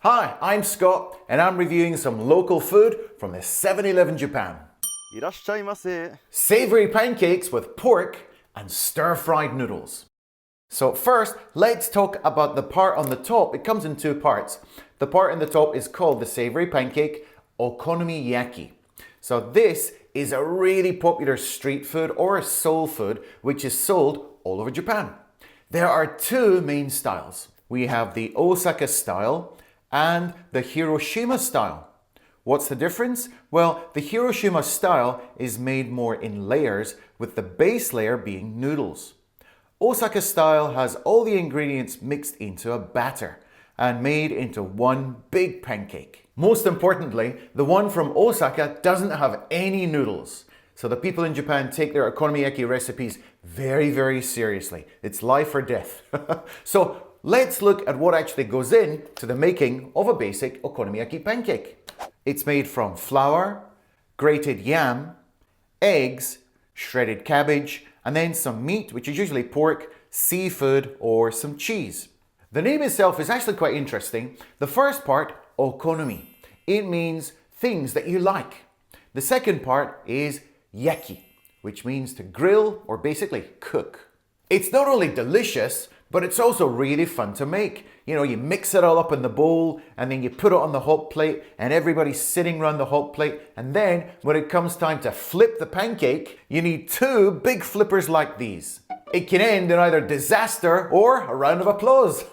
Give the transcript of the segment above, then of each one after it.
Hi, I'm Scott and I'm reviewing some local food from the 7-Eleven Japan. いらっしゃいませ。 Savory pancakes with pork and stir-fried noodles. So first, let's talk about the part on the top. It comes in two parts. The part in the top is called the savory pancake, Okonomiyaki. So this is a really popular street food or soul food which is sold all over Japan. There are two main styles. We have the Osaka style and the Hiroshima style. What's the difference? Well, the Hiroshima style is made more in layers, with the base layer being noodles. Osaka style has all the ingredients mixed into a batter and made into one big pancake. Most importantly, the one from Osaka doesn't have any noodles. So the people in Japan take their okonomiyaki recipes very, very seriously. It's life or death. So let's look at what actually goes into the making of a basic okonomiyaki pancake. It's made from flour, grated yam, eggs, shredded cabbage, and then some meat, which is usually pork, seafood, or some cheese. The name itself is actually quite interesting. The first part, okonomi, it means things that you like. The second part is yaki, which means to grill or basically cook. It's not only delicious, but it's also really fun to make. You know, you mix it all up in the bowl and then you put it on the hot plate and everybody's sitting around the hot plate. And then when it comes time to flip the pancake, you need two big flippers like these. It can end in either disaster or a round of applause.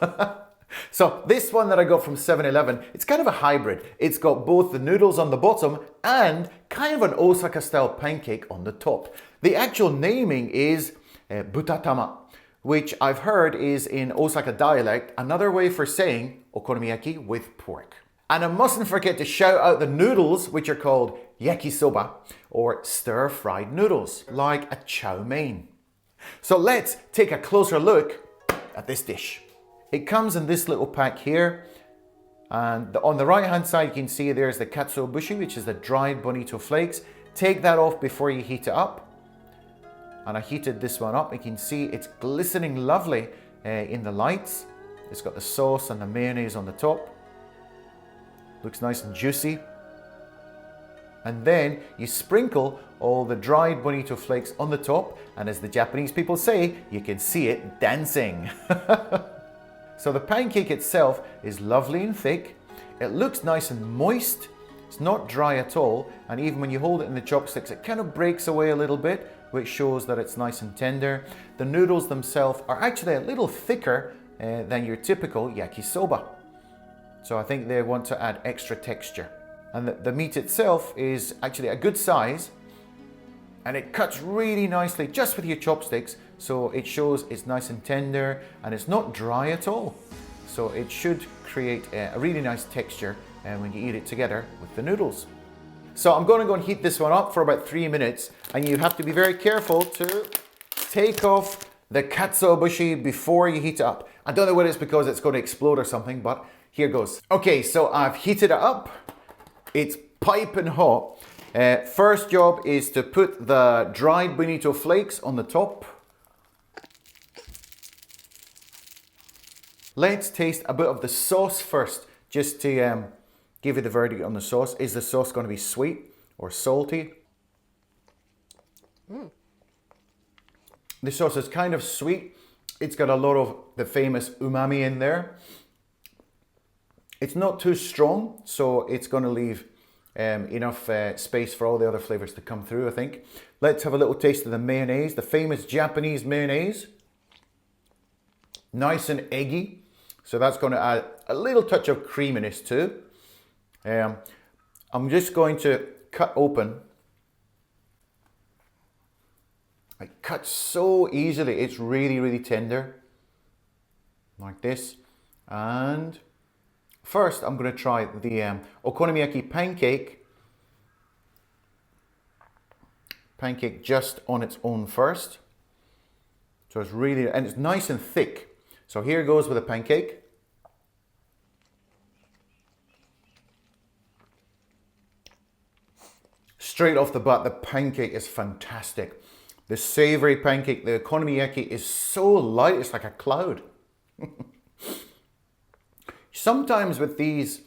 So this one that I got from 7-Eleven, it's kind of a hybrid. It's got both the noodles on the bottom and kind of an Osaka style pancake on the top. The actual naming is butatama, which I've heard is in Osaka dialect another way for saying okonomiyaki with pork. And I mustn't forget to shout out the noodles, which are called yakisoba or stir-fried noodles, like a chow mein. So let's take a closer look at this dish. It comes in this little pack here, and on the right hand side you can see there's the katsuobushi, which is the dried bonito flakes. Take that off before you heat it up. And I heated this one up. You can see it's glistening lovely in the lights. It's got the sauce and the mayonnaise on the top. Looks nice and juicy. And then you sprinkle all the dried bonito flakes on the top. And as the Japanese people say, you can see it dancing. So the pancake itself is lovely and thick. It looks nice and moist. It's not dry at all. And even when you hold it in the chopsticks, it kind of breaks away a little bit, which shows that it's nice and tender. The noodles themselves are actually a little thicker than your typical yakisoba. So I think they want to add extra texture. And the meat itself is actually a good size, and it cuts really nicely just with your chopsticks. So it shows it's nice and tender and it's not dry at all. So it should create a really nice texture when you eat it together with the noodles. So I'm going to go and heat this one up for about 3 minutes, and you have to be very careful to take off the katsuobushi before you heat it up. I don't know whether it's because it's going to explode or something, but here goes. Okay, so I've heated it up. It's piping hot. First job is to put the dried bonito flakes on the top. Let's taste a bit of the sauce first, just to give you the verdict on the sauce. Is the sauce going to be sweet or salty? The sauce is kind of sweet. It's got a lot of the famous umami in there. It's not too strong, so it's going to leave enough space for all the other flavors to come through, I think. Let's have a little taste of the mayonnaise, the famous Japanese mayonnaise. Nice and eggy. So that's going to add a little touch of creaminess too. I'm just going to cut open. It cuts so easily. It's really, really tender. Like this. And first I'm going to try the okonomiyaki pancake. Pancake just on its own first. So it's really, and it's nice and thick. So here goes with a pancake. Straight off the bat, the pancake is fantastic. The savory pancake, the okonomiyaki is so light, it's like a cloud. Sometimes with these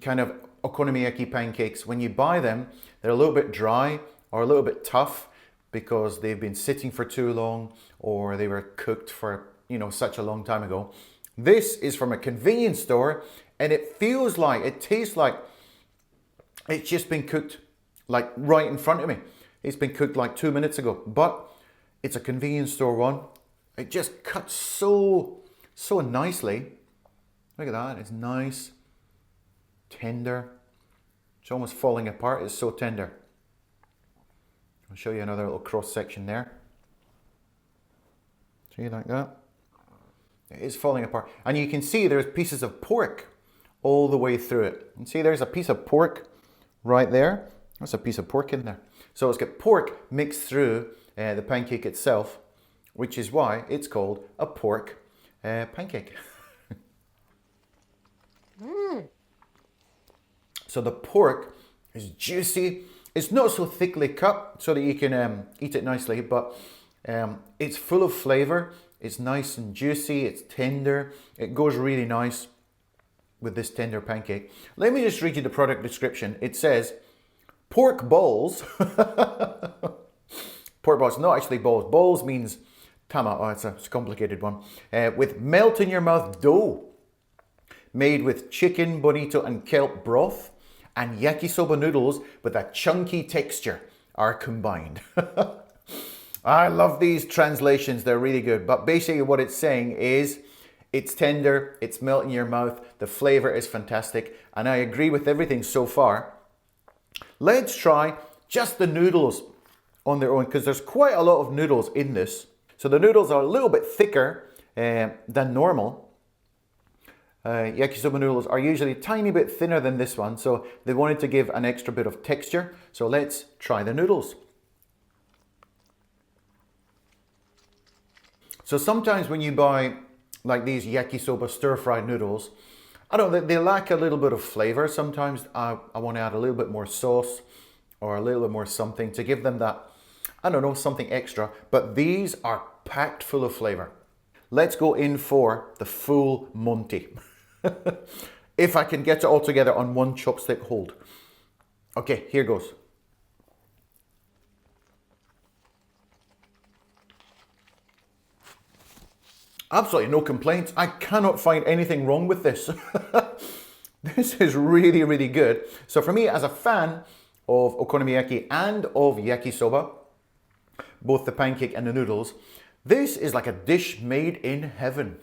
kind of okonomiyaki pancakes, when you buy them, they're a little bit dry or a little bit tough because they've been sitting for too long or they were cooked for, you know, such a long time ago. This is from a convenience store and it feels like, it tastes like it's just been cooked like right in front of me. It's been cooked like 2 minutes ago, but it's a convenience store one. It just cuts so nicely. Look at that, it's nice, tender. It's almost falling apart, it's so tender. I'll show you another little cross section there. See, like that? It is falling apart. And you can see there's pieces of pork all the way through it. And see, there's a piece of pork right there. That's a piece of pork in there. So it's got pork mixed through the pancake itself, which is why it's called a pork pancake. So the pork is juicy. It's not so thickly cut so that you can eat it nicely, but it's full of flavor. It's nice and juicy. It's tender. It goes really nice with this tender pancake. Let me just read you the product description. It says, pork balls. Pork balls, not actually balls. Balls means tama. Oh, it's a complicated one. With melt in your mouth dough, made with chicken, bonito, and kelp broth, and yakisoba noodles with a chunky texture are combined. I love these translations. They're really good. But basically what it's saying is it's tender, it's melt in your mouth, the flavor is fantastic, and I agree with everything so far. Let's try just the noodles on their own, because there's quite a lot of noodles in this. So the noodles are a little bit thicker than normal. Yakisoba noodles are usually a tiny bit thinner than this one, so they wanted to give an extra bit of texture. So let's try the noodles. So sometimes when you buy like these yakisoba stir-fried noodles, I don't know, they lack a little bit of flavor. Sometimes I want to add a little bit more sauce or a little bit more something to give them that, I don't know, something extra. But these are packed full of flavor. Let's go in for the full Monty. If I can get it all together on one chopstick hold. Okay, here goes. Absolutely no complaints. I cannot find anything wrong with this. This is really, really good. So for me, as a fan of okonomiyaki and of yakisoba, both the pancake and the noodles, this is like a dish made in heaven.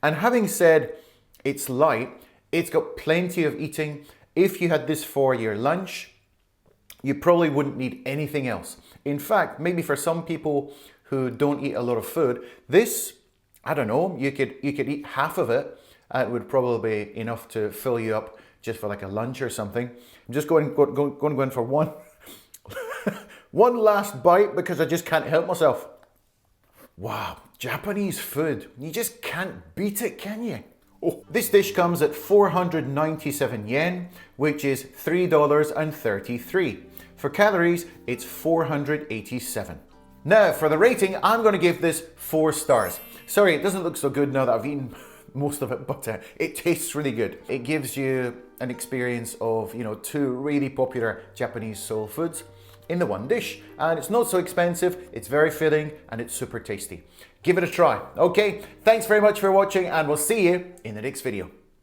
And having said it's light, it's got plenty of eating. If you had this for your lunch, you probably wouldn't need anything else. In fact, maybe for some people who don't eat a lot of food, this, I don't know, you could eat half of it and it would probably be enough to fill you up just for like a lunch or something. I'm just going for one one last bite because I just can't help myself. Wow, Japanese food. You just can't beat it, can you? Oh, this dish comes at 497 yen, which is $3.33. For calories, it's 487. Now, for the rating, I'm going to give this 4 stars. Sorry, it doesn't look so good now that I've eaten most of it, but it tastes really good. It gives you an experience of, you know, 2 really popular Japanese soul foods in the one dish, and it's not so expensive, it's very filling, and it's super tasty. Give it a try. Okay, thanks very much for watching, and we'll see you in the next video.